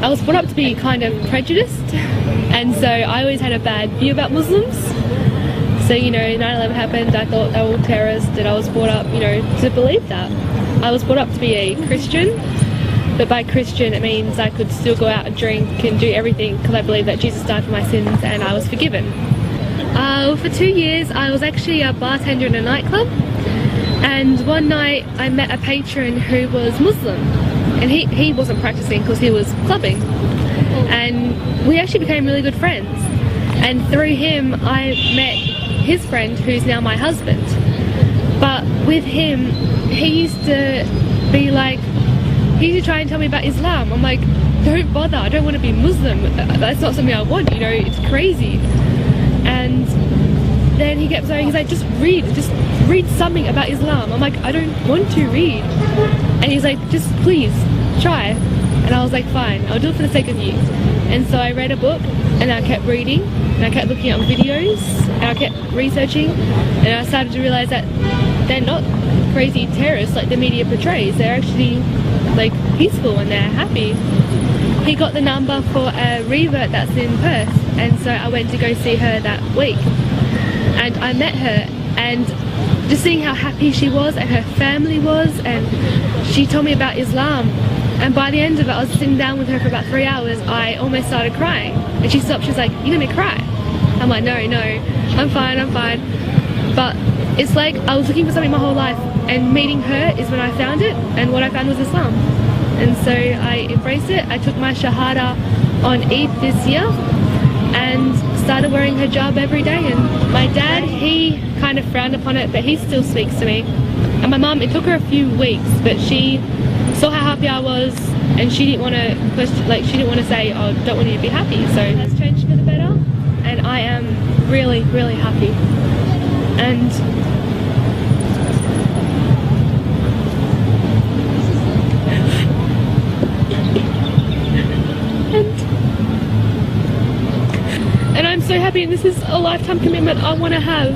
I was brought up to be kind of prejudiced, and so I always had a bad view about Muslims. So, you know, 9/11 happened, I thought they were all terrorists, and I was brought up, you know, to believe that. I was brought up to be a Christian, but by Christian it means I could still go out and drink and do everything because I believe that Jesus died for my sins and I was forgiven. For 2 years I was actually a bartender in a nightclub, and one night I met a patron who was Muslim, and he wasn't practicing because he was clubbing, and we actually became really good friends, and through him I met his friend who's now my husband. But with him, he used to be like, he used to try and tell me about Islam. I'm like, don't bother, I don't want to be Muslim, that's not something I want, you know, it's crazy. And then he kept saying, he's like, just read something about Islam. I'm like, I don't want to read. And he's like, just please try. And I was like, fine, I'll do it for the sake of you. And so I read a book, and I kept reading, and I kept looking at videos, and I kept researching, and I started to realize that they're not crazy terrorists like the media portrays. They're actually like peaceful and they're happy. He got the number for a revert that's in Perth, and so I went to go see her that week, and I met her, and just seeing how happy she was and her family was, and she told me about Islam, and by the end of it I was sitting down with her for about 3 hours. I almost started crying, and she stopped. She was like, "You're gonna cry?" I'm like, no, I'm fine. But it's like I was looking for something my whole life, and meeting her is when I found it, and what I found was Islam. And so I embraced it. I took my Shahada on Eid this year and started wearing hijab every day. And my dad, he kind of frowned upon it, but he still speaks to me. And my mum, it took her a few weeks, but she saw how happy I was, and she didn't want to question, like she didn't want to say, "Oh, don't want you to be happy." So it has changed for the better, and I am really, really happy. And I'm so happy, and this is a lifetime commitment I want to have.